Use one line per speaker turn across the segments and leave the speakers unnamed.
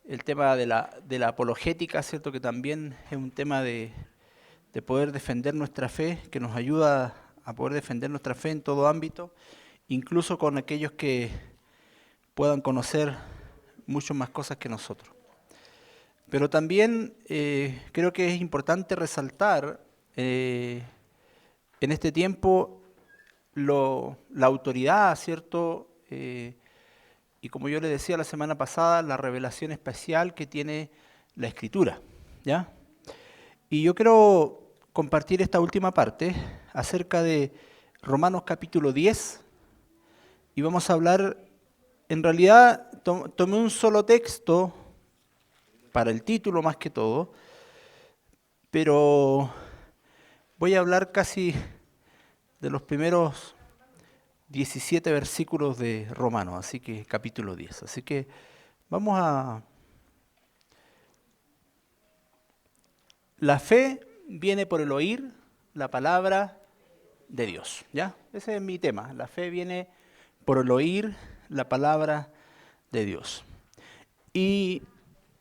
el tema de la apologética, ¿cierto? Que también es un tema de poder defender nuestra fe, que nos ayuda a poder defender nuestra fe en todo ámbito, incluso con aquellos que puedan conocer mucho más cosas que nosotros. Pero también creo que es importante resaltar en este tiempo la autoridad, ¿cierto? Y como yo le decía la semana pasada, la revelación especial que tiene la Escritura, ¿ya? Y yo quiero compartir esta última parte acerca de Romanos capítulo 10 y vamos a hablar, en realidad tomé un solo texto para el título más que todo, pero voy a hablar casi de los primeros 17 versículos de Romanos, así que capítulo 10. Así que vamos a... La fe viene por el oír la palabra de Dios, ¿ya? Ese es mi tema. La fe viene por el oír la palabra de Dios. Y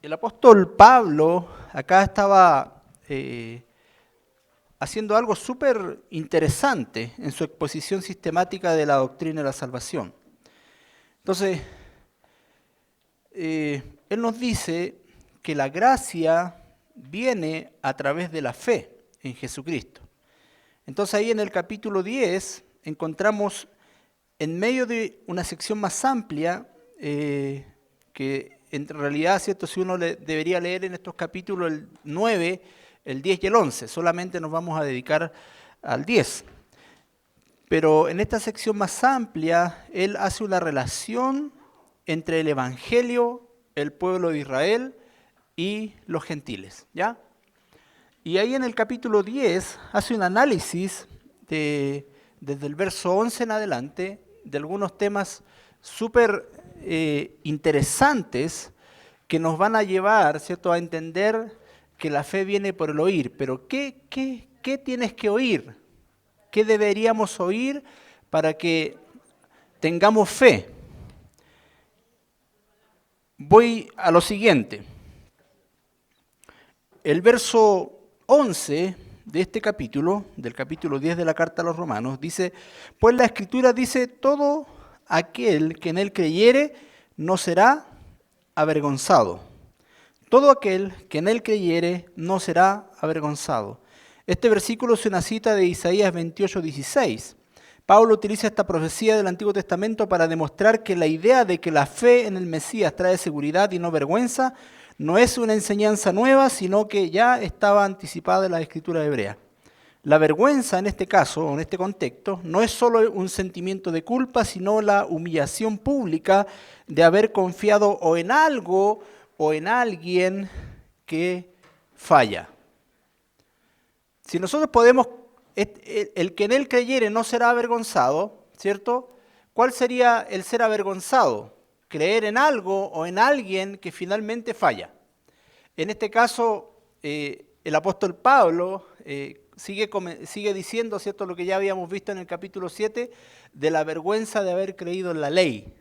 el apóstol Pablo acá estaba haciendo algo súper interesante en su exposición sistemática de la doctrina de la salvación. Entonces, él nos dice que la gracia viene a través de la fe en Jesucristo. Entonces ahí en el capítulo 10 encontramos en medio de una sección más amplia, que en realidad, ¿cierto? Si uno debería leer en estos capítulos el 9, el 10 y el 11, solamente nos vamos a dedicar al 10. Pero en esta sección más amplia, él hace una relación entre el Evangelio, el pueblo de Israel y los gentiles, ¿ya? Y ahí en el capítulo 10 hace un análisis desde el verso 11 en adelante de algunos temas súper interesantes que nos van a llevar, ¿cierto?, a entender que la fe viene por el oír. Pero ¿qué tienes que oír? ¿Qué deberíamos oír para que tengamos fe? Voy a lo siguiente. El verso 11 de este capítulo, del capítulo 10 de la carta a los Romanos, dice, pues la Escritura dice, todo aquel que en él creyere no será avergonzado. Todo aquel que en él creyere no será avergonzado. Este versículo es una cita de Isaías 28:16. Pablo utiliza esta profecía del Antiguo Testamento para demostrar que la idea de que la fe en el Mesías trae seguridad y no vergüenza no es una enseñanza nueva, sino que ya estaba anticipada en la Escritura hebrea. La vergüenza en este caso, en este contexto, no es solo un sentimiento de culpa, sino la humillación pública de haber confiado o en algo o en alguien que falla. Si nosotros podemos, el que en él creyere no será avergonzado, ¿cierto? ¿Cuál sería el ser avergonzado? Creer en algo o en alguien que finalmente falla. En este caso, el apóstol Pablo sigue diciendo, ¿cierto?, lo que ya habíamos visto en el capítulo 7, de la vergüenza de haber creído en la ley.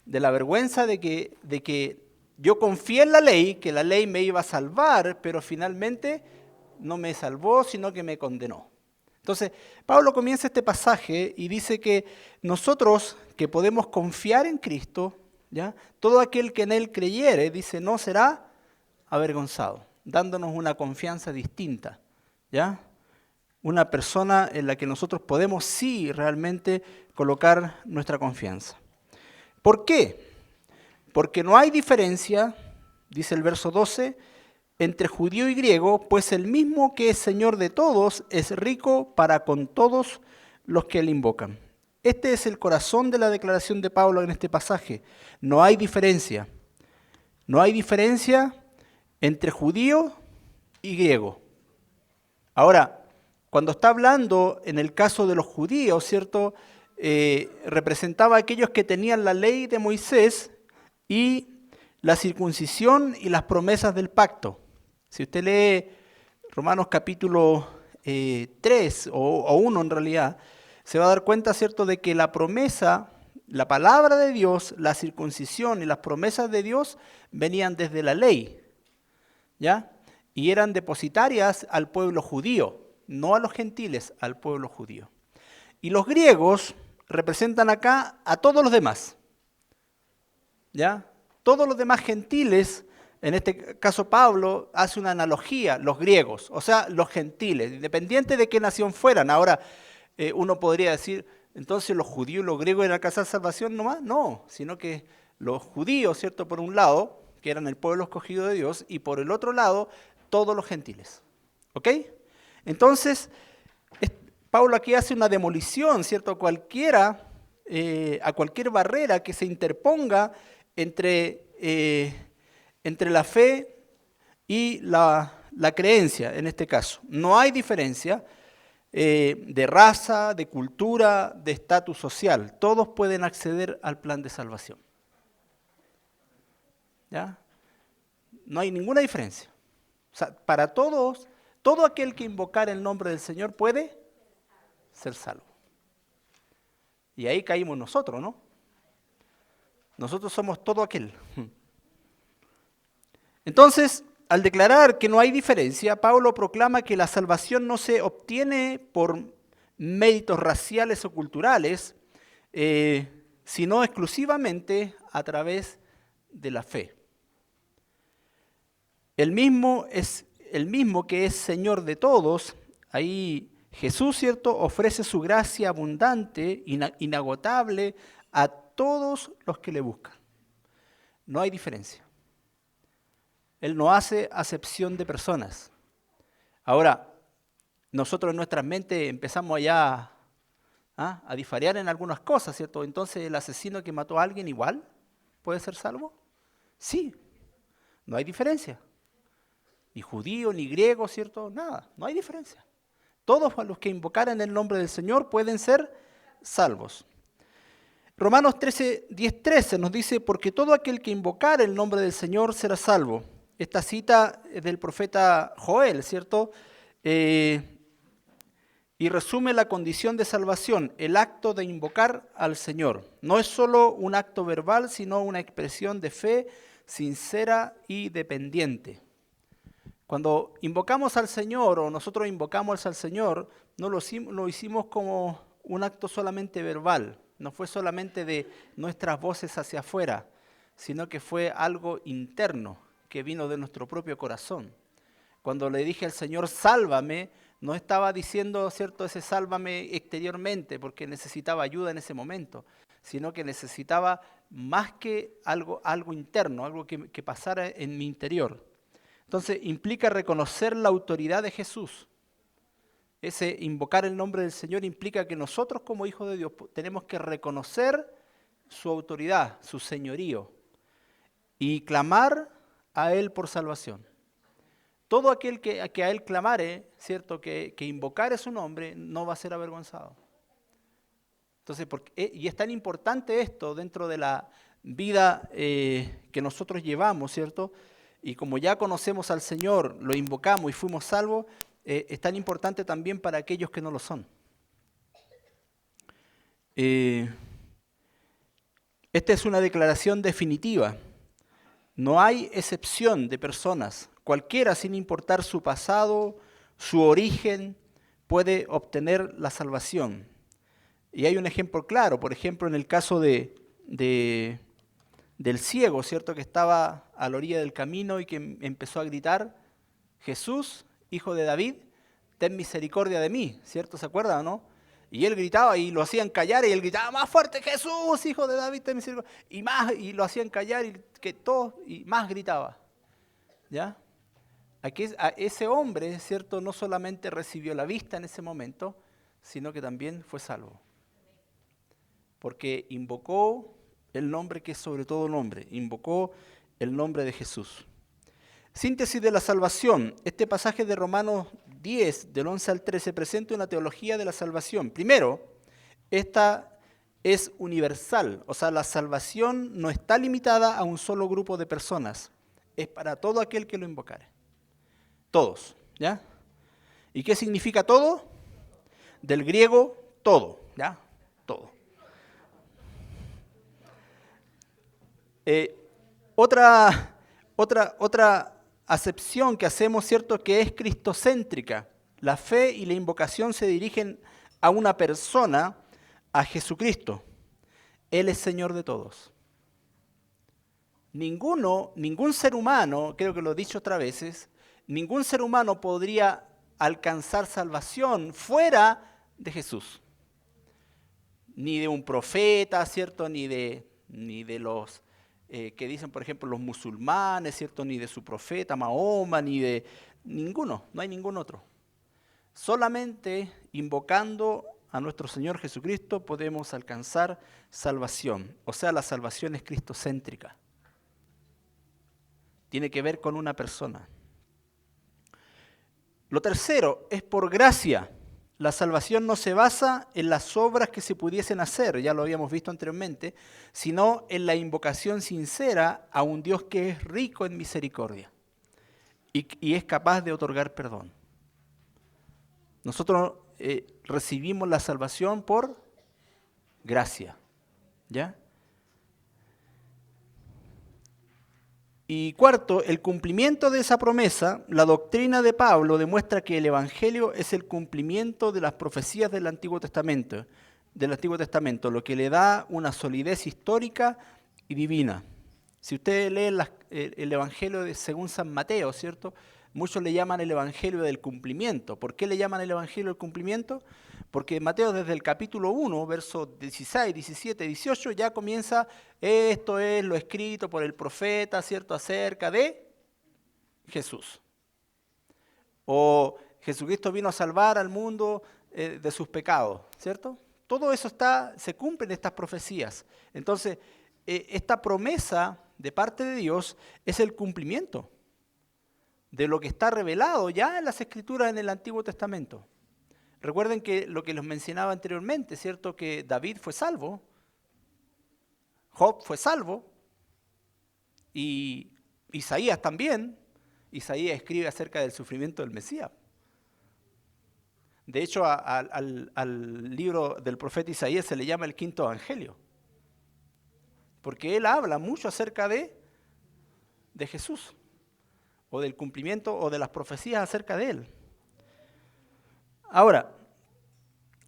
De la vergüenza de que yo confié en la ley, que la ley me iba a salvar, pero finalmente no me salvó, sino que me condenó. Entonces, Pablo comienza este pasaje y dice que nosotros que podemos confiar en Cristo, ¿ya?, todo aquel que en él creyere, dice, no será avergonzado, dándonos una confianza distinta, ¿ya? Una persona en la que nosotros podemos sí realmente colocar nuestra confianza. ¿Por qué? Porque no hay diferencia, dice el verso 12, entre judío y griego, pues el mismo que es Señor de todos es rico para con todos los que le invocan. Este es el corazón de la declaración de Pablo en este pasaje. No hay diferencia. No hay diferencia entre judío y griego. Ahora, cuando está hablando en el caso de los judíos, ¿cierto?, representaba a aquellos que tenían la ley de Moisés y la circuncisión y las promesas del pacto. Si usted lee Romanos capítulo 3 o 1 en realidad, se va a dar cuenta, ¿cierto?, de que la promesa la palabra de Dios, la circuncisión y las promesas de Dios venían desde la ley, ¿ya? Y eran depositarias al pueblo judío, no a los gentiles, al pueblo judío. Y los griegos representan acá a todos los demás, ¿ya? Todos los demás gentiles, en este caso Pablo hace una analogía, los griegos, o sea, los gentiles, independiente de qué nación fueran. Ahora, uno podría decir, entonces los judíos y los griegos eran alcanzar salvación nomás. No, sino que los judíos, ¿cierto? Por un lado, que eran el pueblo escogido de Dios, y por el otro lado, todos los gentiles. ¿Ok? Entonces, Pablo aquí hace una demolición, ¿cierto? A cualquier barrera que se interponga entre la fe y la creencia, en este caso. No hay diferencia de raza, de cultura, de estatus social. Todos pueden acceder al plan de salvación. ¿Ya? No hay ninguna diferencia. O sea, para todos, todo aquel que invocar el nombre del Señor puede ser salvo. Y ahí caímos nosotros, ¿no? Nosotros somos todo aquel. Entonces, al declarar que no hay diferencia, Pablo proclama que la salvación no se obtiene por méritos raciales o culturales, sino exclusivamente a través de la fe. El mismo que es Señor de todos, ahí Jesús, ¿cierto?, ofrece su gracia abundante, inagotable, a todos los que le buscan. No hay diferencia. Él no hace acepción de personas. Ahora, nosotros en nuestras mentes empezamos allá a diferenciar en algunas cosas, ¿cierto? Entonces, ¿el asesino que mató a alguien igual puede ser salvo? Sí, no hay diferencia. Ni judío, ni griego, ¿cierto? Nada, no hay diferencia. Todos los que invocaran el nombre del Señor pueden ser salvos. Romanos 10:13 nos dice, porque todo aquel que invocar el nombre del Señor será salvo. Esta cita es del profeta Joel, ¿cierto? Y resume la condición de salvación, el acto de invocar al Señor. No es solo un acto verbal, sino una expresión de fe sincera y dependiente. Cuando invocamos al Señor o nosotros invocamos al Señor, no lo hicimos como un acto solamente verbal, no fue solamente de nuestras voces hacia afuera, sino que fue algo interno que vino de nuestro propio corazón. Cuando le dije al Señor, sálvame, no estaba diciendo, ¿cierto?, ese sálvame exteriormente porque necesitaba ayuda en ese momento, sino que necesitaba más que algo interno, algo que pasara en mi interior. Entonces implica reconocer la autoridad de Jesús. Ese invocar el nombre del Señor implica que nosotros como hijos de Dios tenemos que reconocer su autoridad, su señorío y clamar a Él por salvación. Todo aquel que a Él clamare, ¿cierto?, que invocare su nombre, no va a ser avergonzado. Entonces, y es tan importante esto dentro de la vida que nosotros llevamos, ¿cierto? Y como ya conocemos al Señor, lo invocamos y fuimos salvos, es tan importante también para aquellos que no lo son. Esta es una declaración definitiva. No hay excepción de personas. Cualquiera, sin importar su pasado, su origen, puede obtener la salvación. Y hay un ejemplo claro, por ejemplo, en el caso del ciego, ¿cierto?, que estaba a la orilla del camino y que empezó a gritar, Jesús, hijo de David, ten misericordia de mí, ¿cierto? ¿Se acuerdan o no? Y él gritaba y lo hacían callar y él gritaba más fuerte, Jesús, hijo de David, ten misericordia. Y más, y lo hacían callar y más gritaba. ¿Ya? Aquí a ese hombre, ¿cierto?, no solamente recibió la vista en ese momento, sino que también fue salvo. Porque invocó el nombre que es sobre todo nombre, invocó el nombre de Jesús. Síntesis de la salvación. Este pasaje de Romanos 10, del 11 al 13, presenta una teología de la salvación. Primero, esta es universal, o sea, la salvación no está limitada a un solo grupo de personas, es para todo aquel que lo invocare. Todos, ¿ya? ¿Y qué significa todo? Del griego, todo, ¿ya? Todo. Eh, otra acepción que hacemos, ¿cierto?, que es cristocéntrica. La fe y la invocación se dirigen a una persona, a Jesucristo. Él es Señor de todos. Ningún ser humano, creo que lo he dicho otras veces, ningún ser humano podría alcanzar salvación fuera de Jesús. Ni de un profeta, ¿cierto? Ni de los que dicen, por ejemplo, los musulmanes, ¿cierto? Ni de su profeta Mahoma, ni de ninguno, no hay ningún otro. Solamente invocando a nuestro Señor Jesucristo podemos alcanzar salvación. O sea, la salvación es cristocéntrica. Tiene que ver con una persona. Lo tercero es por gracia. La salvación no se basa en las obras que se pudiesen hacer, ya lo habíamos visto anteriormente, sino en la invocación sincera a un Dios que es rico en misericordia y es capaz de otorgar perdón. Nosotros recibimos la salvación por gracia, ¿ya? Y cuarto, el cumplimiento de esa promesa, la doctrina de Pablo demuestra que el Evangelio es el cumplimiento de las profecías del Antiguo Testamento, lo que le da una solidez histórica y divina. Si ustedes leen el Evangelio según San Mateo, ¿cierto? Muchos le llaman el Evangelio del cumplimiento. ¿Por qué le llaman el Evangelio del cumplimiento? Porque Mateo desde el capítulo 1, versos 16, 17, 18, ya comienza, esto es lo escrito por el profeta, ¿cierto?, acerca de Jesús. O Jesucristo vino a salvar al mundo de sus pecados, ¿cierto? Todo eso se cumple en estas profecías. Entonces, esta promesa de parte de Dios es el cumplimiento de lo que está revelado ya en las Escrituras en el Antiguo Testamento. Recuerden que lo que les mencionaba anteriormente, ¿cierto? Que David fue salvo, Job fue salvo, y Isaías también. Isaías escribe acerca del sufrimiento del Mesías. De hecho, al libro del profeta Isaías se le llama el quinto evangelio, porque él habla mucho acerca de Jesús, o del cumplimiento, o de las profecías acerca de él. Ahora,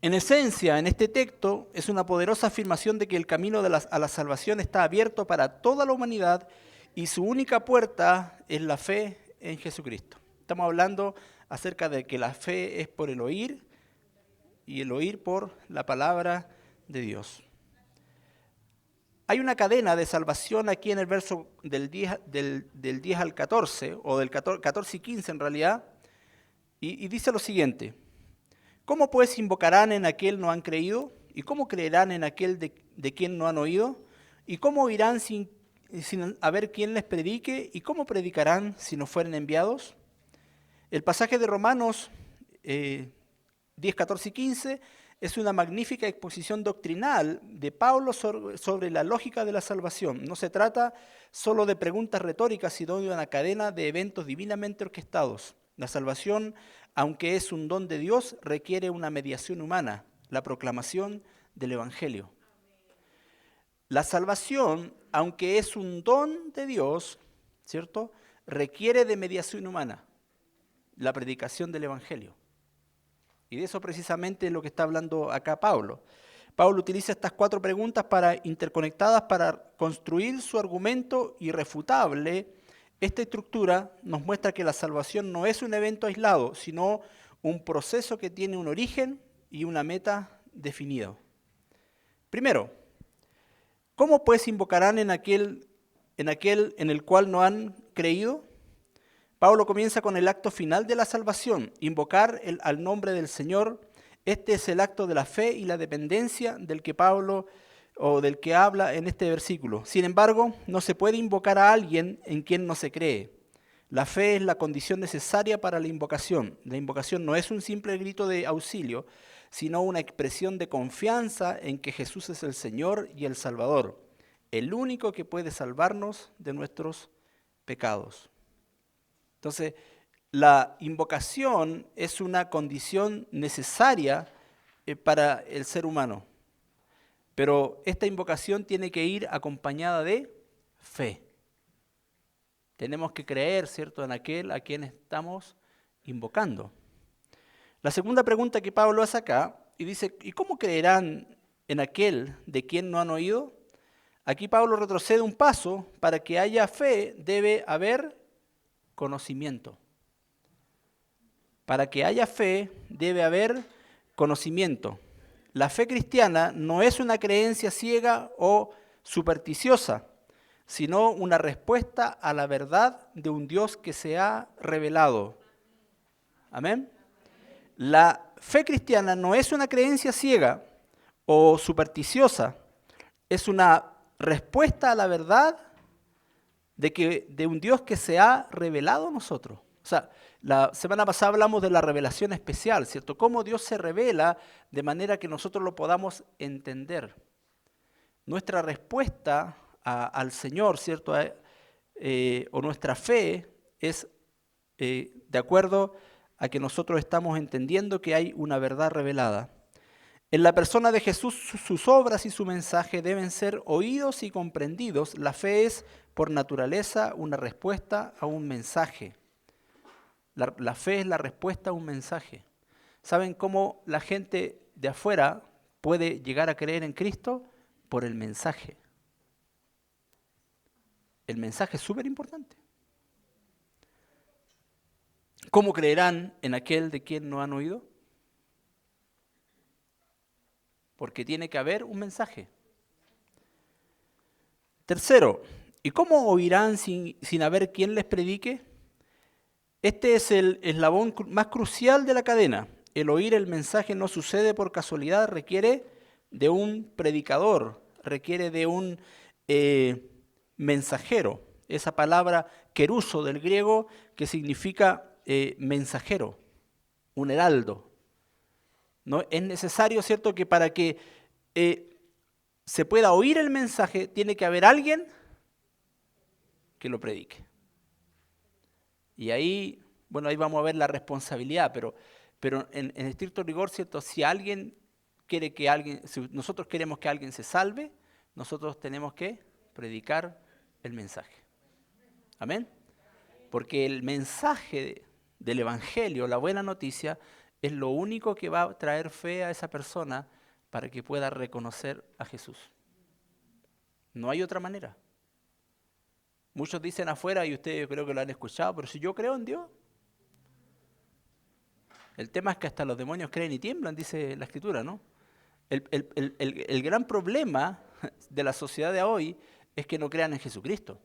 en esencia, en este texto es una poderosa afirmación de que el camino a la salvación está abierto para toda la humanidad y su única puerta es la fe en Jesucristo. Estamos hablando acerca de que la fe es por el oír y el oír por la palabra de Dios. Hay una cadena de salvación aquí en el verso del 10 al 14, o del 14 y 15 en realidad, y dice lo siguiente: ¿cómo pues invocarán en aquel no han creído? ¿Y cómo creerán en aquel de quien no han oído? ¿Y cómo oirán sin haber quien les predique? ¿Y cómo predicarán si no fueren enviados? El pasaje de Romanos 10, 14 y 15 es una magnífica exposición doctrinal de Pablo sobre la lógica de la salvación. No se trata solo de preguntas retóricas, sino de una cadena de eventos divinamente orquestados. La salvación, aunque es un don de Dios, requiere una mediación humana, la proclamación del Evangelio. La salvación, aunque es un don de Dios, ¿cierto?, requiere de mediación humana, la predicación del Evangelio. Y de eso precisamente es lo que está hablando acá Pablo. Pablo utiliza estas 4 preguntas interconectadas para construir su argumento irrefutable. Esta estructura nos muestra que la salvación no es un evento aislado, sino un proceso que tiene un origen y una meta definida. Primero, ¿cómo pues invocarán en aquel en el cual no han creído? Pablo comienza con el acto final de la salvación, invocar al nombre del Señor. Este es el acto de la fe y la dependencia del que habla en este versículo. Sin embargo, no se puede invocar a alguien en quien no se cree. La fe es la condición necesaria para la invocación. La invocación no es un simple grito de auxilio, sino una expresión de confianza en que Jesús es el Señor y el Salvador, el único que puede salvarnos de nuestros pecados. Entonces, la invocación es una condición necesaria para el ser humano, pero esta invocación tiene que ir acompañada de fe. Tenemos que creer, ¿cierto?, en aquel a quien estamos invocando. La segunda pregunta que Pablo hace acá, y dice, ¿y cómo creerán en aquel de quien no han oído? Aquí Pablo retrocede un paso. Para que haya fe debe haber conocimiento. Para que haya fe debe haber conocimiento. La fe cristiana no es una creencia ciega o supersticiosa, sino una respuesta a la verdad de un Dios que se ha revelado. Amén. La fe cristiana no es una creencia ciega o supersticiosa, es una respuesta a la verdad de un Dios que se ha revelado a nosotros. O sea, la semana pasada hablamos de la revelación especial, ¿cierto? Cómo Dios se revela de manera que nosotros lo podamos entender. Nuestra respuesta al Señor, ¿cierto? O nuestra fe es de acuerdo a que nosotros estamos entendiendo que hay una verdad revelada. En la persona de Jesús, sus obras y su mensaje deben ser oídos y comprendidos. La fe es, por naturaleza, una respuesta a un mensaje. La fe es la respuesta a un mensaje. ¿Saben cómo la gente de afuera puede llegar a creer en Cristo? Por el mensaje. El mensaje es súper importante. ¿Cómo creerán en aquel de quien no han oído? Porque tiene que haber un mensaje. Tercero, ¿y cómo oirán sin haber quien les predique? Este es el eslabón más crucial de la cadena. El oír el mensaje no sucede por casualidad, requiere de un predicador, requiere de un mensajero. Esa palabra keruso del griego que significa mensajero, un heraldo. ¿No? Es necesario, ¿cierto?, que para que se pueda oír el mensaje, tiene que haber alguien que lo predique. Y ahí, bueno, ahí vamos a ver la responsabilidad, pero en estricto rigor, ¿cierto? Si alguien quiere que alguien, si nosotros queremos que alguien se salve, nosotros tenemos que predicar el mensaje. ¿Amén? Porque el mensaje del Evangelio, la buena noticia, es lo único que va a traer fe a esa persona para que pueda reconocer a Jesús. No hay otra manera. Muchos dicen afuera, y ustedes yo creo que lo han escuchado, pero si yo creo en Dios, el tema es que hasta los demonios creen y tiemblan, dice la Escritura, ¿no? El gran problema de la sociedad de hoy es que no crean en Jesucristo.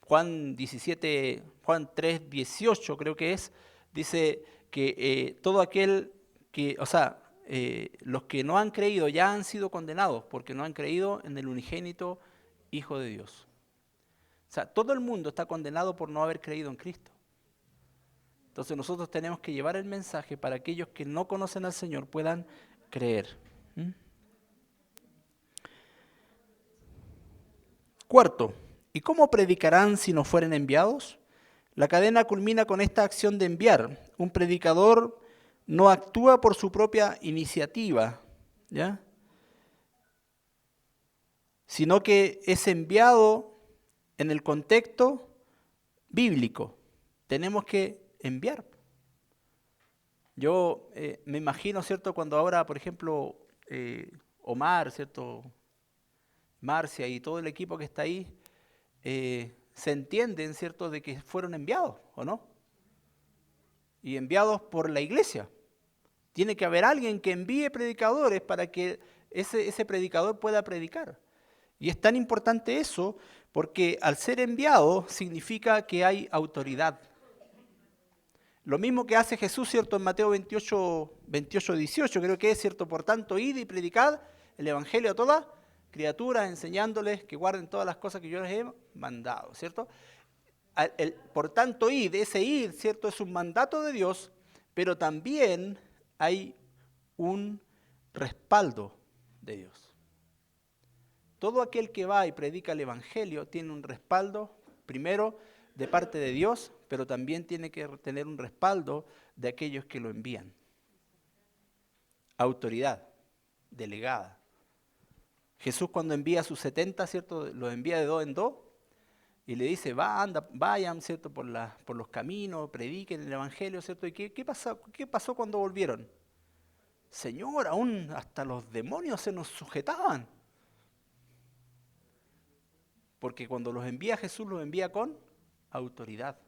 Juan 3, 18 creo que es, dice que todo aquel que, los que no han creído ya han sido condenados porque no han creído en el unigénito Hijo de Dios. O sea, todo el mundo está condenado por no haber creído en Cristo. Entonces nosotros tenemos que llevar el mensaje para aquellos que no conocen al Señor puedan creer. Cuarto, ¿y cómo predicarán si no fueren enviados? La cadena culmina con esta acción de enviar. Un predicador no actúa por su propia iniciativa, ¿ya?, sino que es enviado en el contexto bíblico. Tenemos que enviar. Yo me imagino, ¿cierto?, cuando ahora, por ejemplo, Omar, ¿cierto?, Marcia y todo el equipo que está ahí, se entienden, ¿cierto?, de que fueron enviados, ¿o no? Y enviados por la iglesia. Tiene que haber alguien que envíe predicadores para que ese predicador pueda predicar. Y es tan importante eso porque al ser enviado significa que hay autoridad. Lo mismo que hace Jesús, ¿cierto?, en Mateo 28, 18, creo que es, ¿cierto? Por tanto, id y predicad el evangelio a todas criaturas, enseñándoles que guarden todas las cosas que yo les he mandado, ¿cierto? Por tanto, id, ese id, ¿cierto?, es un mandato de Dios, pero también hay un respaldo de Dios. Todo aquel que va y predica el evangelio tiene un respaldo, primero, de parte de Dios, pero también tiene que tener un respaldo de aquellos que lo envían. Autoridad delegada. Jesús cuando envía a sus 70, ¿cierto?, los envía de dos en dos, y le dice, vayan, ¿cierto? Por los caminos, prediquen el Evangelio, ¿cierto? ¿Y qué pasó cuando volvieron? Señor, aún hasta los demonios se nos sujetaban. Porque cuando los envía Jesús, los envía con autoridad.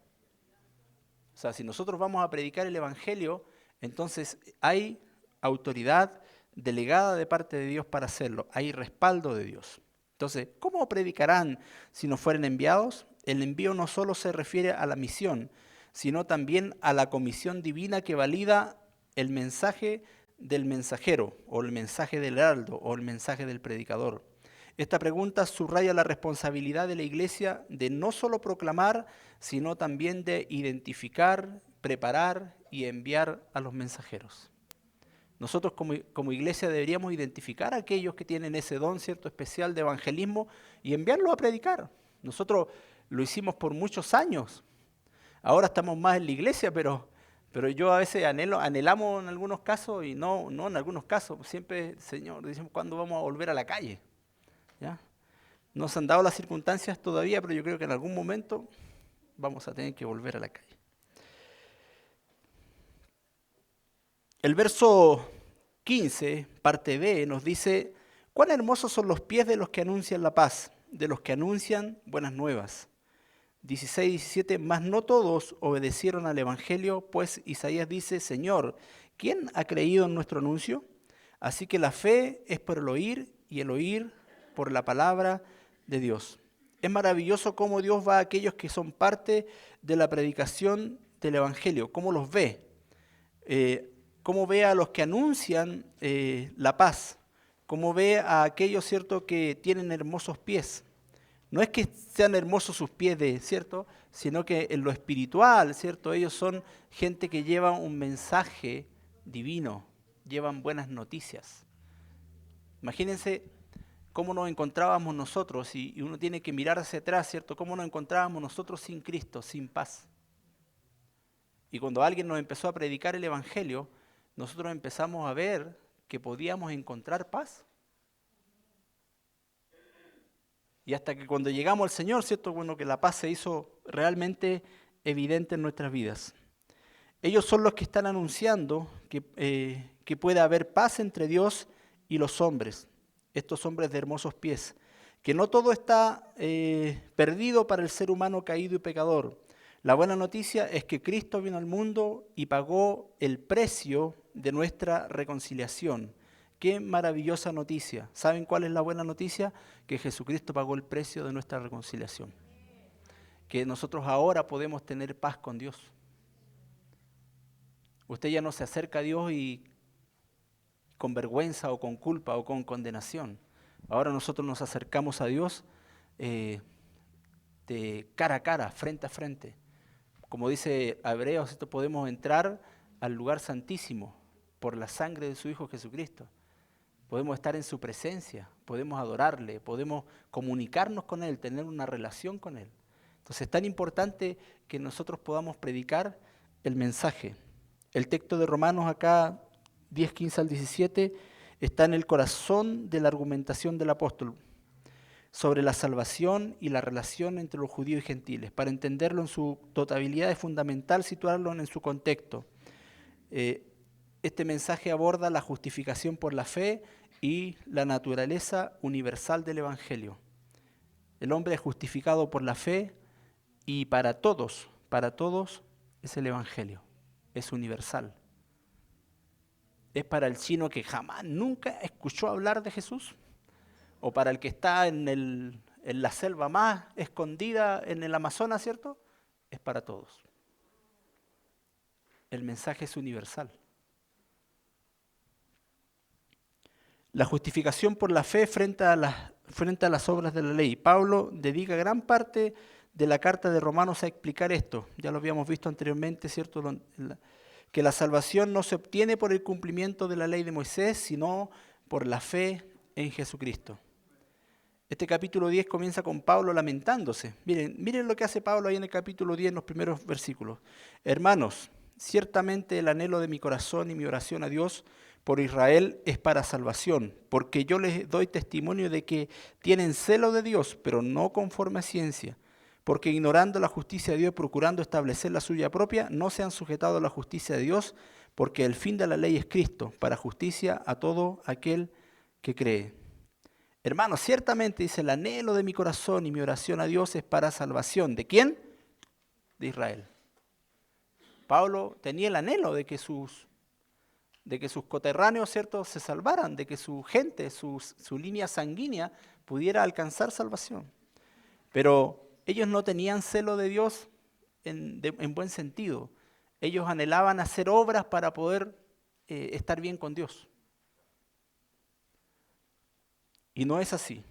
O sea, si nosotros vamos a predicar el Evangelio, entonces hay autoridad delegada de parte de Dios para hacerlo. Hay respaldo de Dios. Entonces, ¿cómo predicarán si no fueren enviados? El envío no solo se refiere a la misión, sino también a la comisión divina que valida el mensaje del mensajero, o el mensaje del heraldo, o el mensaje del predicador. Esta pregunta subraya la responsabilidad de la Iglesia de no solo proclamar, sino también de identificar, preparar y enviar a los mensajeros. Nosotros como Iglesia deberíamos identificar a aquellos que tienen ese don, ¿cierto?, especial de evangelismo y enviarlos a predicar. Nosotros lo hicimos por muchos años. Ahora estamos más en la iglesia, pero yo a veces anhelamos en algunos casos y no en algunos casos. Siempre, Señor, decimos, ¿cuándo vamos a volver a la calle? ¿Ya? No se han dado las circunstancias todavía, pero yo creo que en algún momento vamos a tener que volver a la calle. El verso 15, parte B, nos dice, cuán hermosos son los pies de los que anuncian la paz, de los que anuncian buenas nuevas. 16 y 17, mas no todos obedecieron al Evangelio, pues Isaías dice, Señor, ¿quién ha creído en nuestro anuncio? Así que la fe es por el oír y el oír por la palabra de Dios. Es maravilloso cómo Dios va a aquellos que son parte de la predicación del Evangelio, cómo los ve. Cómo ve a los que anuncian la paz, cómo ve a aquellos, ¿cierto?, que tienen hermosos pies. No es que sean hermosos sus pies, ¿cierto?, sino que en lo espiritual, ¿cierto?, ellos son gente que lleva un mensaje divino, llevan buenas noticias. Imagínense cómo nos encontrábamos nosotros, y uno tiene que mirar hacia atrás, ¿cierto?, cómo nos encontrábamos nosotros sin Cristo, sin paz. Y cuando alguien nos empezó a predicar el Evangelio, nosotros empezamos a ver que podíamos encontrar paz. Y hasta que cuando llegamos al Señor, ¿cierto? Bueno, que la paz se hizo realmente evidente en nuestras vidas. Ellos son los que están anunciando que puede haber paz entre Dios y los hombres, estos hombres de hermosos pies, que no todo está perdido para el ser humano caído y pecador. La buena noticia es que Cristo vino al mundo y pagó el precio de nuestra reconciliación. Qué maravillosa noticia. ¿Saben cuál es la buena noticia? Que Jesucristo pagó el precio de nuestra reconciliación. Que nosotros ahora podemos tener paz con Dios. Usted ya no se acerca a Dios y con vergüenza o con culpa o con condenación. Ahora nosotros nos acercamos a Dios de cara a cara, frente a frente. Como dice Hebreos, esto podemos entrar al lugar santísimo por la sangre de su Hijo Jesucristo. Podemos estar en su presencia, podemos adorarle, podemos comunicarnos con Él, tener una relación con Él. Entonces es tan importante que nosotros podamos predicar el mensaje. El texto de Romanos acá, 10, 15 al 17, está en el corazón de la argumentación del apóstol sobre la salvación y la relación entre los judíos y gentiles. Para entenderlo en su totalidad es fundamental situarlo en su contexto. Este mensaje aborda la justificación por la fe y la naturaleza universal del Evangelio. El hombre es justificado por la fe y para todos es el Evangelio, es universal. Es para el chino que jamás, nunca escuchó hablar de Jesús, o para el que está en la selva más escondida en el Amazonas, ¿cierto? Es para todos. El mensaje es universal. La justificación por la fe frente a las obras de la ley. Pablo dedica gran parte de la carta de Romanos a explicar esto. Ya lo habíamos visto anteriormente, ¿cierto? Que la salvación no se obtiene por el cumplimiento de la ley de Moisés, sino por la fe en Jesucristo. Este capítulo 10 comienza con Pablo lamentándose. Miren lo que hace Pablo ahí en el capítulo 10, en los primeros versículos. Hermanos, ciertamente el anhelo de mi corazón y mi oración a Dios por Israel es para salvación, porque yo les doy testimonio de que tienen celo de Dios, pero no conforme a ciencia, porque ignorando la justicia de Dios y procurando establecer la suya propia, no se han sujetado a la justicia de Dios, porque el fin de la ley es Cristo, para justicia a todo aquel que cree. Hermanos, ciertamente dice, el anhelo de mi corazón y mi oración a Dios es para salvación. ¿De quién? De Israel. Pablo tenía el anhelo de que sus coterráneos, ¿cierto?, se salvaran, de que su gente, su línea sanguínea pudiera alcanzar salvación. Pero ellos no tenían celo de Dios en buen sentido. Ellos anhelaban hacer obras para poder estar bien con Dios. Y no es así.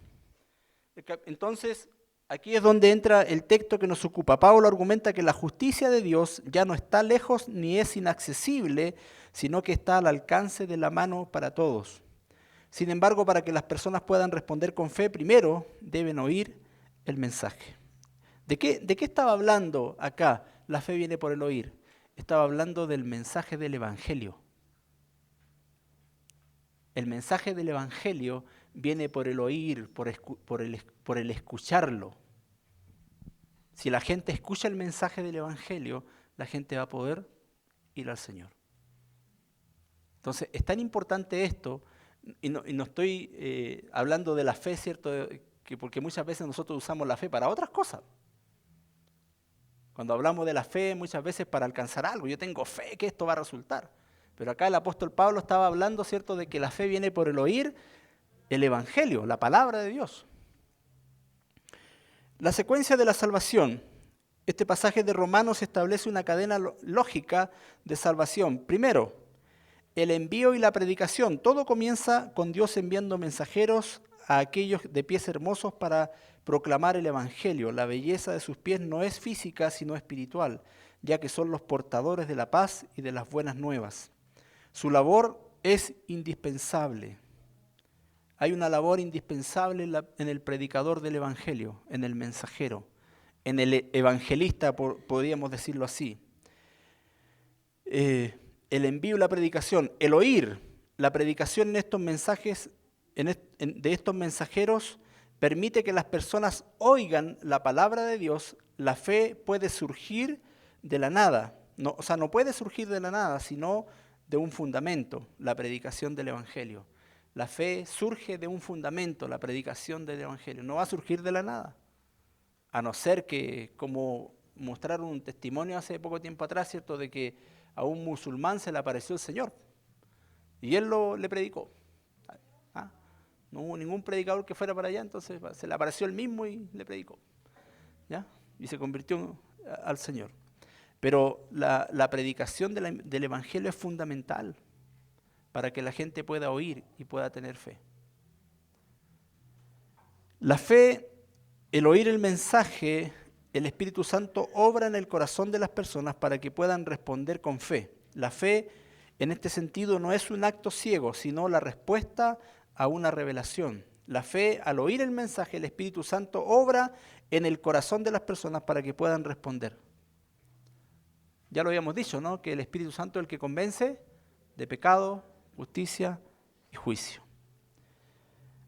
Entonces, aquí es donde entra el texto que nos ocupa. Pablo argumenta que la justicia de Dios ya no está lejos ni es inaccesible, sino que está al alcance de la mano para todos. Sin embargo, para que las personas puedan responder con fe, primero deben oír el mensaje. ¿De qué estaba hablando acá? La fe viene por el oír. Estaba hablando del mensaje del Evangelio. El mensaje del Evangelio viene por el oír, por el escucharlo. Si la gente escucha el mensaje del Evangelio, la gente va a poder ir al Señor. Entonces, es tan importante esto, y no estoy hablando de la fe, ¿cierto? Porque muchas veces nosotros usamos la fe para otras cosas. Cuando hablamos de la fe, muchas veces para alcanzar algo, yo tengo fe que esto va a resultar. Pero acá el apóstol Pablo estaba hablando, ¿cierto?, de que la fe viene por el oír el Evangelio, la palabra de Dios. La secuencia de la salvación. Este pasaje de Romanos establece una cadena lógica de salvación. Primero, el envío y la predicación. Todo comienza con Dios enviando mensajeros a aquellos de pies hermosos para proclamar el Evangelio. La belleza de sus pies no es física, sino espiritual, ya que son los portadores de la paz y de las buenas nuevas. Su labor es indispensable. Hay una labor indispensable en el predicador del Evangelio, en el mensajero, en el evangelista, podríamos decirlo así. El envío y la predicación, el oír, la predicación en estos mensajes, de estos mensajeros, permite que las personas oigan la palabra de Dios. La fe puede surgir de la nada, no puede surgir de la nada, sino de un fundamento, la predicación del Evangelio. La fe surge de un fundamento, la predicación del Evangelio. No va a surgir de la nada. A no ser que, como mostraron un testimonio hace poco tiempo atrás, ¿cierto?, de que a un musulmán se le apareció el Señor. Y él le predicó. No hubo ningún predicador que fuera para allá, entonces se le apareció él mismo y le predicó. ¿Ya? Y se convirtió al Señor. Pero la predicación del Evangelio es fundamental para que la gente pueda oír y pueda tener fe. La fe, el oír el mensaje, el Espíritu Santo obra en el corazón de las personas para que puedan responder con fe. La fe, en este sentido, no es un acto ciego, sino la respuesta a una revelación. La fe, al oír el mensaje, el Espíritu Santo obra en el corazón de las personas para que puedan responder. Ya lo habíamos dicho, ¿no?, que el Espíritu Santo es el que convence de pecado, justicia y juicio.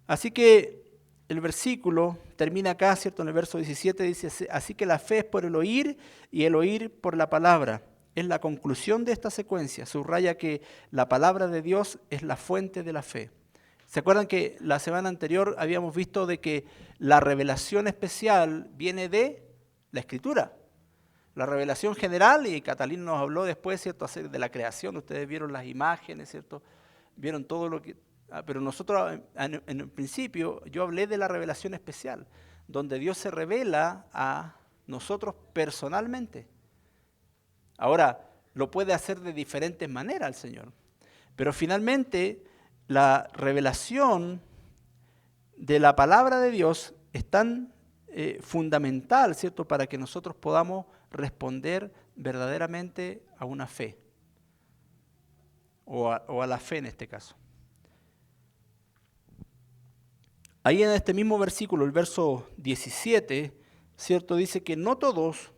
Así que el versículo termina acá, ¿cierto? En el verso 17 dice, así que la fe es por el oír y el oír por la palabra. Es la conclusión de esta secuencia. Subraya que la palabra de Dios es la fuente de la fe. ¿Se acuerdan que la semana anterior habíamos visto de que la revelación especial viene de la Escritura? La revelación general, y Catalina nos habló después, ¿cierto?, acerca de la creación. Ustedes vieron las imágenes, ¿cierto? Vieron todo lo que... Pero nosotros, en el principio, yo hablé de la revelación especial, donde Dios se revela a nosotros personalmente. Ahora, lo puede hacer de diferentes maneras el Señor. Pero finalmente, la revelación de la palabra de Dios es tan fundamental, ¿cierto?, para que nosotros podamos responder verdaderamente a una fe, o a la fe en este caso. Ahí en este mismo versículo, el verso 17, ¿cierto?, dice que no todos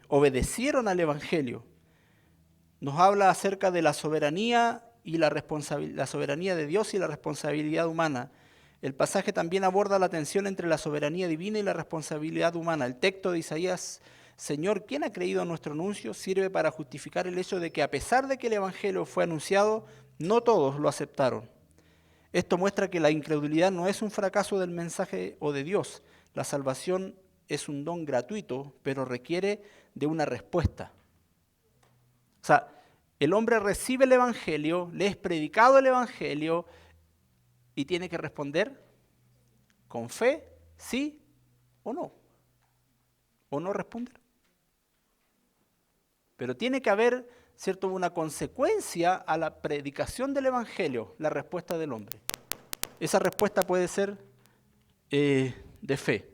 obedecieron al Evangelio. Nos habla acerca de la soberanía y la soberanía de Dios y la responsabilidad humana. El pasaje también aborda la tensión entre la soberanía divina y la responsabilidad humana. El texto de Isaías, Señor, ¿quién ha creído en nuestro anuncio?, sirve para justificar el hecho de que a pesar de que el Evangelio fue anunciado, no todos lo aceptaron. Esto muestra que la incredulidad no es un fracaso del mensaje o de Dios. La salvación es un don gratuito, pero requiere de una respuesta. O sea, el hombre recibe el Evangelio, le es predicado el Evangelio y tiene que responder con fe, sí o no responder. Pero tiene que haber, ¿cierto?, una consecuencia a la predicación del Evangelio, la respuesta del hombre. Esa respuesta puede ser de fe.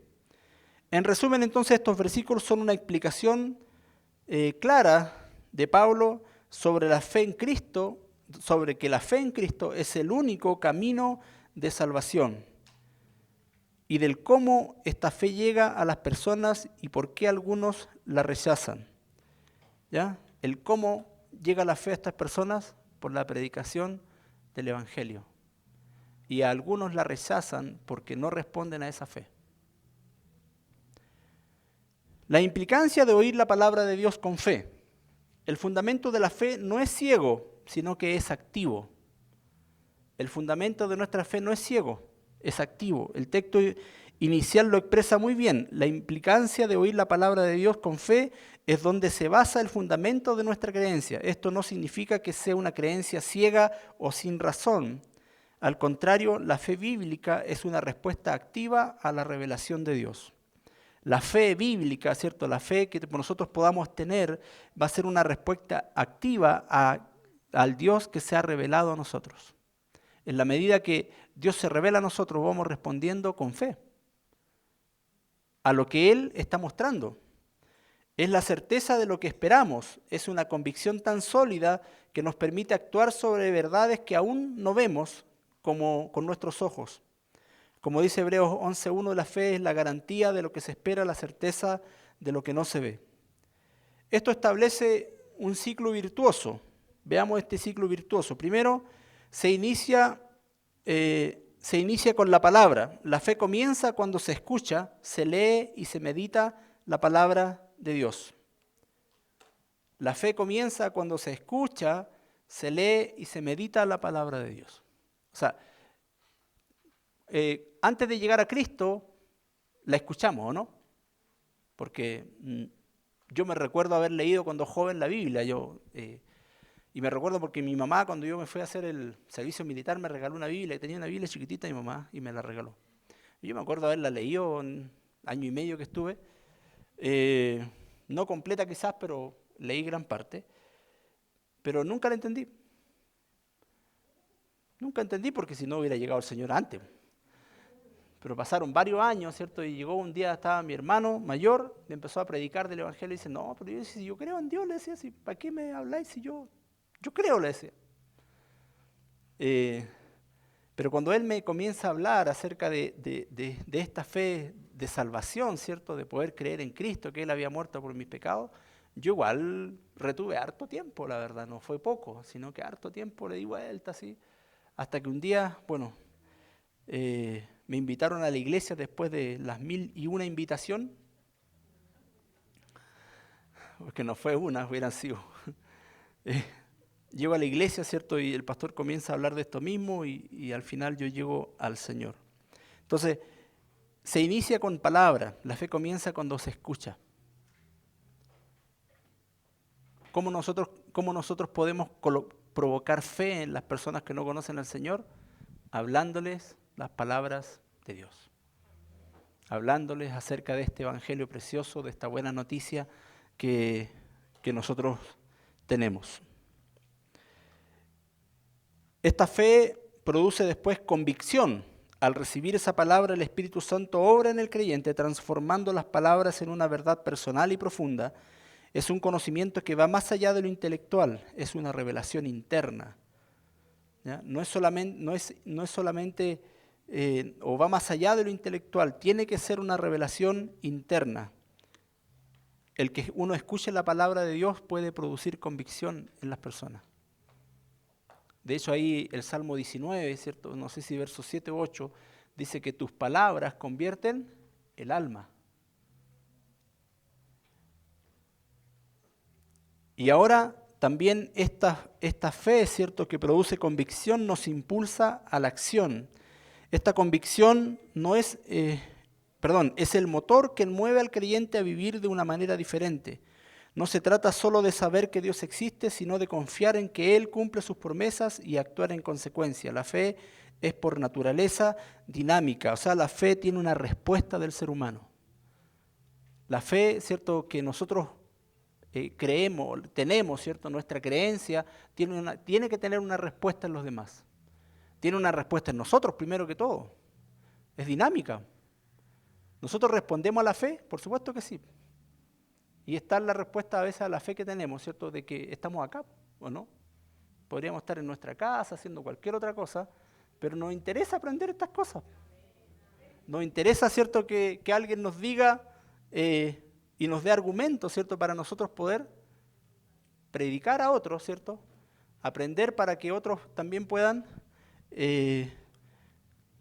En resumen, entonces, estos versículos son una explicación clara de Pablo sobre la fe en Cristo, sobre que la fe en Cristo es el único camino de salvación y del cómo esta fe llega a las personas y por qué algunos la rechazan. ¿Ya? El cómo llega la fe a estas personas por la predicación del Evangelio. Y a algunos la rechazan porque no responden a esa fe. La implicancia de oír la palabra de Dios con fe. El fundamento de la fe no es ciego, sino que es activo. El fundamento de nuestra fe no es ciego, es activo. El texto inicial lo expresa muy bien. La implicancia de oír la palabra de Dios con fe es donde se basa el fundamento de nuestra creencia. Esto no significa que sea una creencia ciega o sin razón. Al contrario, la fe bíblica es una respuesta activa a la revelación de Dios. La fe bíblica, ¿cierto?, la fe que nosotros podamos tener va a ser una respuesta activa al Dios que se ha revelado a nosotros. En la medida que Dios se revela a nosotros, vamos respondiendo con fe a lo que Él está mostrando. Es la certeza de lo que esperamos, es una convicción tan sólida que nos permite actuar sobre verdades que aún no vemos como con nuestros ojos. Como dice Hebreos 11:1, la fe es la garantía de lo que se espera, la certeza de lo que no se ve. Esto establece un ciclo virtuoso. Veamos este ciclo virtuoso. Primero, se inicia con la palabra. La fe comienza cuando se escucha, se lee y se medita la palabra de Dios. La fe comienza cuando se escucha, se lee y se medita la palabra de Dios. O sea, antes de llegar a Cristo, la escuchamos, ¿o no? Porque yo me recuerdo haber leído cuando joven la Biblia, y me recuerdo porque mi mamá, cuando yo me fui a hacer el servicio militar, me regaló una Biblia, tenía una Biblia chiquitita mi mamá, y me la regaló. Y yo me acuerdo haberla leído en año y medio que estuve, no completa quizás, pero leí gran parte, pero nunca la entendí. Nunca entendí porque si no hubiera llegado el Señor antes. Pero pasaron varios años, ¿cierto? Y llegó un día, estaba mi hermano mayor, me empezó a predicar del Evangelio y dice, no, pero yo, si yo creo en Dios, le decía, ¿para qué me habláis si yo creo, le decía? Pero cuando él me comienza a hablar acerca de esta fe de salvación, ¿cierto? De poder creer en Cristo, que Él había muerto por mis pecados, yo igual retuve harto tiempo, la verdad, no fue poco, sino que harto tiempo le di vuelta así, hasta que un día, bueno, me invitaron a la iglesia después de las 1001 invitación, porque no fue una, hubieran sido. Llego a la iglesia, ¿cierto? Y el pastor comienza a hablar de esto mismo y al final yo llego al Señor. Entonces, se inicia con palabra, la fe comienza cuando se escucha. ¿Cómo nosotros podemos provocar fe en las personas que no conocen al Señor? Hablándoles las palabras de Dios. Hablándoles acerca de este evangelio precioso, de esta buena noticia que nosotros tenemos. Esta fe produce después convicción. Al recibir esa palabra, el Espíritu Santo obra en el creyente, transformando las palabras en una verdad personal y profunda. Es un conocimiento que va más allá de lo intelectual, es una revelación interna. ¿Ya? No es solamente o va más allá de lo intelectual, tiene que ser una revelación interna. El que uno escuche la palabra de Dios puede producir convicción en las personas. De hecho, ahí el Salmo 19, ¿cierto? No sé si versos 7 u 8, dice que tus palabras convierten el alma. Y ahora también esta fe, ¿cierto?, que produce convicción, nos impulsa a la acción. Esta convicción no es, es el motor que mueve al creyente a vivir de una manera diferente. No se trata solo de saber que Dios existe, sino de confiar en que Él cumple sus promesas y actuar en consecuencia. La fe es por naturaleza dinámica, o sea, la fe tiene una respuesta del ser humano. La fe, ¿cierto?, que nosotros creemos, tenemos, ¿cierto?, nuestra creencia tiene que tener una respuesta en los demás. Tiene una respuesta en nosotros primero que todo. Es dinámica. ¿Nosotros respondemos a la fe? Por supuesto que sí. Y está la respuesta a veces a la fe que tenemos, ¿cierto?, de que estamos acá, ¿o no? Podríamos estar en nuestra casa haciendo cualquier otra cosa, pero nos interesa aprender estas cosas. Nos interesa, ¿cierto?, que alguien nos diga y nos dé argumentos, ¿cierto?, para nosotros poder predicar a otros, ¿cierto? Aprender para que otros también puedan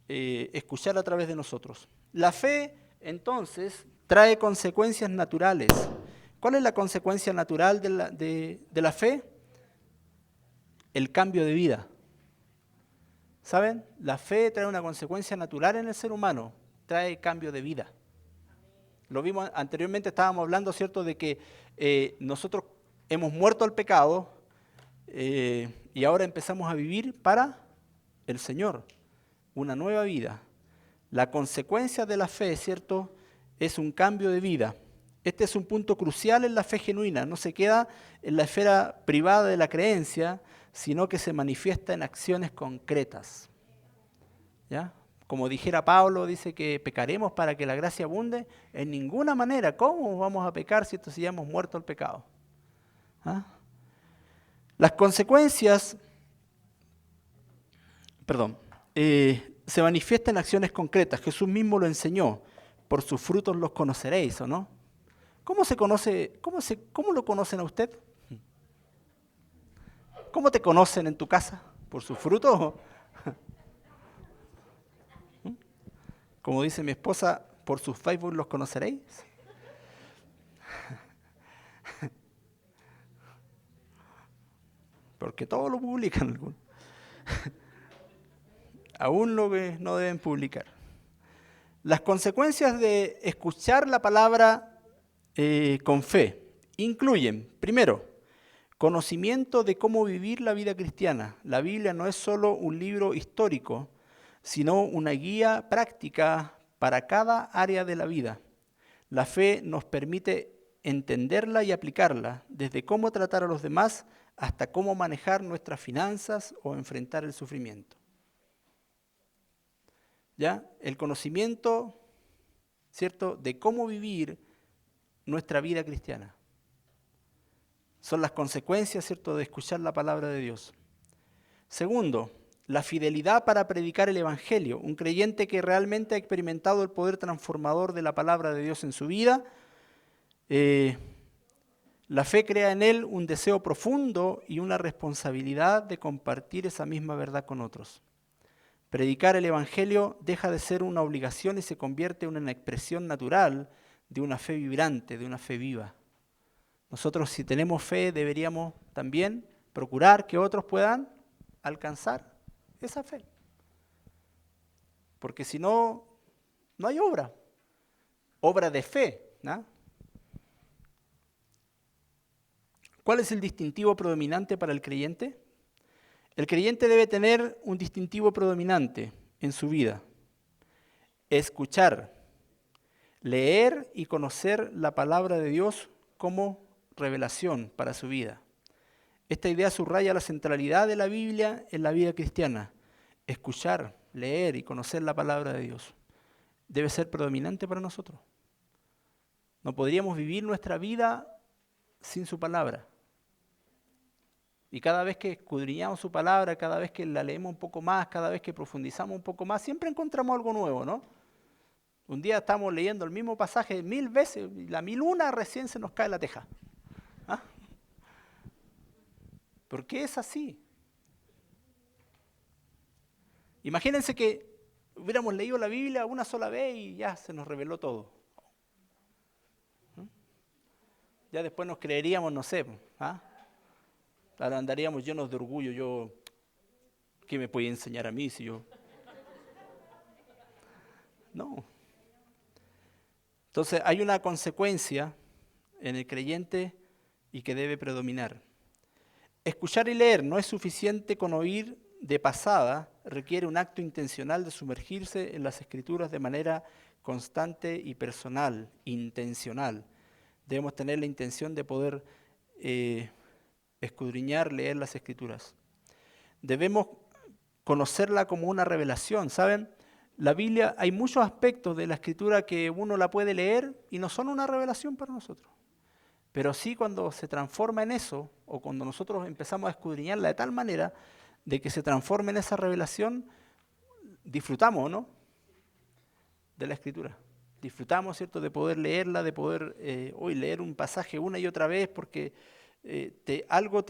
escuchar a través de nosotros. La fe, entonces, trae consecuencias naturales. ¿Cuál es la consecuencia natural de la fe? El cambio de vida. ¿Saben? La fe trae una consecuencia natural en el ser humano, trae cambio de vida. Lo vimos anteriormente, estábamos hablando, ¿cierto?, de que nosotros hemos muerto al pecado y ahora empezamos a vivir para el Señor, una nueva vida. La consecuencia de la fe, ¿cierto?, es un cambio de vida. Este es un punto crucial en la fe genuina, no se queda en la esfera privada de la creencia, sino que se manifiesta en acciones concretas. ¿Ya? Como dijera Pablo, dice que pecaremos para que la gracia abunde. En ninguna manera. ¿Cómo vamos a pecar si ya hemos muerto al pecado? ¿Ah? Las consecuencias, se manifiestan en acciones concretas. Jesús mismo lo enseñó. Por sus frutos los conoceréis, ¿o no? ¿Cómo se conoce? ¿Cómo lo conocen a usted? ¿Cómo te conocen en tu casa? ¿Por sus frutos? Como dice mi esposa, ¿por sus Facebook los conoceréis? Porque todos lo publican. Aún lo que no deben publicar. Las consecuencias de escuchar la palabra con fe incluyen, primero, conocimiento de cómo vivir la vida cristiana. La Biblia no es solo un libro histórico, sino una guía práctica para cada área de la vida. La fe nos permite entenderla y aplicarla, desde cómo tratar a los demás hasta cómo manejar nuestras finanzas o enfrentar el sufrimiento. ¿Ya? El conocimiento, ¿cierto?, de cómo vivir nuestra vida cristiana. Son las consecuencias, ¿cierto?, de escuchar la palabra de Dios. Segundo, la fidelidad para predicar el Evangelio. Un creyente que realmente ha experimentado el poder transformador de la palabra de Dios en su vida, la fe crea en él un deseo profundo y una responsabilidad de compartir esa misma verdad con otros. Predicar el Evangelio deja de ser una obligación y se convierte en una expresión natural de una fe vibrante, de una fe viva. Nosotros, si tenemos fe, deberíamos también procurar que otros puedan alcanzar esa fe. Porque si no, no hay obra. Obra de fe, ¿no? ¿Cuál es el distintivo predominante para el creyente? El creyente debe tener un distintivo predominante en su vida. Escuchar, leer y conocer la palabra de Dios como revelación para su vida. Esta idea subraya la centralidad de la Biblia en la vida cristiana. Escuchar, leer y conocer la palabra de Dios debe ser predominante para nosotros. No podríamos vivir nuestra vida sin su palabra. Y cada vez que escudriñamos su palabra, cada vez que la leemos un poco más, cada vez que profundizamos un poco más, siempre encontramos algo nuevo, ¿no? Un día estamos leyendo el mismo pasaje 1000 veces y la 1001 recién se nos cae la teja. ¿Ah? ¿Por qué es así? Imagínense que hubiéramos leído la Biblia una sola vez y ya se nos reveló todo. Ya después nos creeríamos, no sé, ¿ah? Ahora andaríamos llenos de orgullo. Yo, ¿qué me puede enseñar a mí si yo? No. Entonces hay una consecuencia en el creyente y que debe predominar. Escuchar y leer no es suficiente con oír de pasada, requiere un acto intencional de sumergirse en las Escrituras de manera constante y personal, intencional. Debemos tener la intención de poder escudriñar, leer las Escrituras. Debemos conocerla como una revelación, ¿saben? La Biblia, hay muchos aspectos de la Escritura que uno la puede leer y no son una revelación para nosotros. Pero sí cuando se transforma en eso, o cuando nosotros empezamos a escudriñarla de tal manera de que se transforme en esa revelación, disfrutamos, ¿no? De la Escritura. Disfrutamos, ¿cierto?, de poder leerla, de poder hoy leer un pasaje una y otra vez, porque algo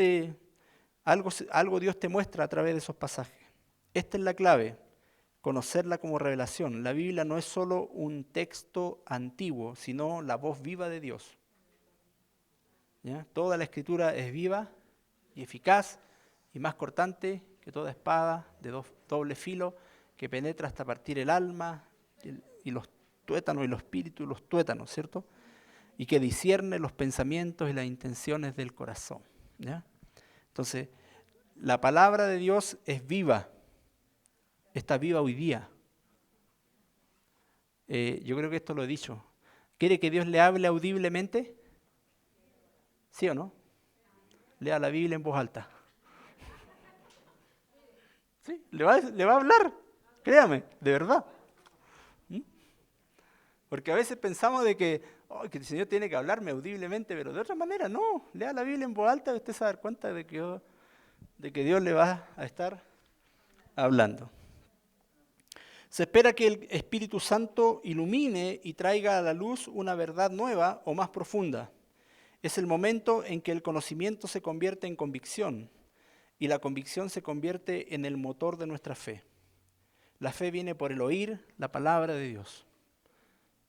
Dios te muestra a través de esos pasajes. Esta es la clave, conocerla como revelación. La Biblia no es solo un texto antiguo, sino la voz viva de Dios. ¿Ya? Toda la Escritura es viva y eficaz y más cortante que toda espada de doble filo que penetra hasta partir el alma y los tuétanos y los espíritus y los tuétanos, ¿cierto? Y que discierne los pensamientos y las intenciones del corazón. ¿Ya? Entonces, la palabra de Dios es viva, está viva hoy día. Yo creo que esto lo he dicho. ¿Quiere que Dios le hable audiblemente? ¿Sí o no? Lea la Biblia en voz alta. Sí, le va a hablar, créame, de verdad. ¿Mm? Porque a veces pensamos de que el Señor tiene que hablarme audiblemente, pero de otra manera no. Lea la Biblia en voz alta y usted se va a dar cuenta de que Dios le va a estar hablando. Se espera que el Espíritu Santo ilumine y traiga a la luz una verdad nueva o más profunda. Es el momento en que el conocimiento se convierte en convicción y la convicción se convierte en el motor de nuestra fe. La fe viene por el oír la palabra de Dios.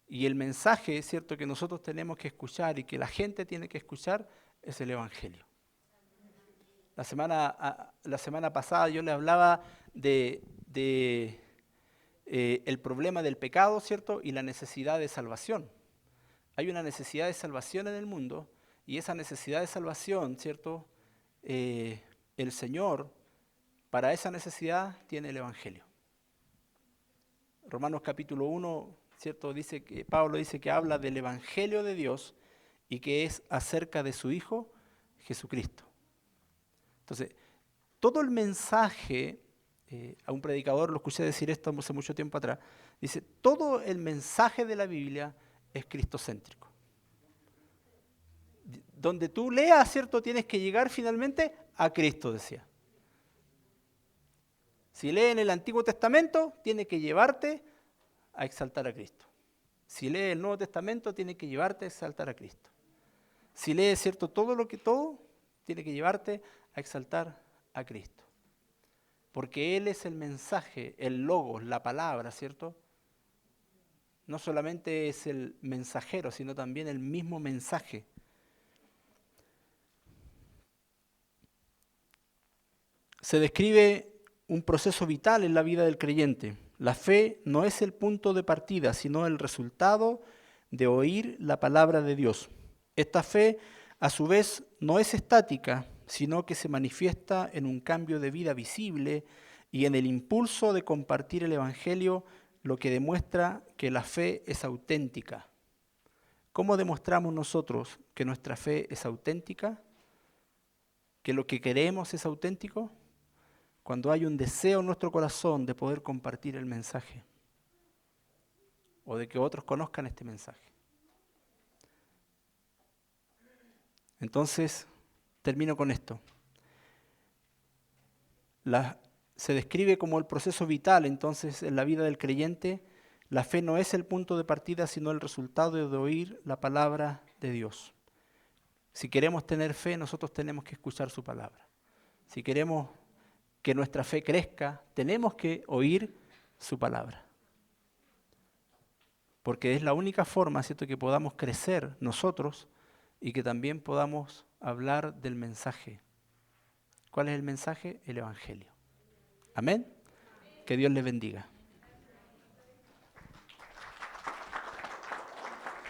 Y el mensaje, cierto, que nosotros tenemos que escuchar y que la gente tiene que escuchar es el Evangelio. La semana pasada yo le hablaba de el problema del pecado, ¿cierto? Y la necesidad de salvación. Hay una necesidad de salvación en el mundo y esa necesidad de salvación, ¿cierto? El Señor, para esa necesidad, tiene el Evangelio. Romanos capítulo 1, ¿cierto? Pablo dice que habla del Evangelio de Dios y que es acerca de su Hijo Jesucristo. Entonces, todo el mensaje, a un predicador lo escuché decir esto hace mucho tiempo atrás, dice, todo el mensaje de la Biblia es cristocéntrico. Donde tú leas, ¿cierto? Tienes que llegar finalmente a Cristo, decía. Si lees en el Antiguo Testamento, tiene que llevarte a exaltar a Cristo. Si lees el Nuevo Testamento, tiene que llevarte a exaltar a Cristo. Si lees, ¿cierto? Todo, tiene que llevarte a exaltar a Cristo. Porque Él es el mensaje, el logos, la palabra, ¿cierto? No solamente es el mensajero, sino también el mismo mensaje. Se describe un proceso vital en la vida del creyente. La fe no es el punto de partida, sino el resultado de oír la palabra de Dios. Esta fe, a su vez, no es estática, sino que se manifiesta en un cambio de vida visible y en el impulso de compartir el Evangelio, lo que demuestra que la fe es auténtica. ¿Cómo demostramos nosotros que nuestra fe es auténtica? ¿Que lo que queremos es auténtico? Cuando hay un deseo en nuestro corazón de poder compartir el mensaje o de que otros conozcan este mensaje. Entonces, termino con esto. Se describe como el proceso vital, entonces, en la vida del creyente. La fe no es el punto de partida, sino el resultado de oír la palabra de Dios. Si queremos tener fe, nosotros tenemos que escuchar su palabra. Si queremos que nuestra fe crezca, tenemos que oír su palabra. porque es la única forma, ¿cierto?, que podamos crecer nosotros y que también podamos hablar del mensaje. ¿Cuál es el mensaje? El Evangelio. Amén. Que Dios les bendiga.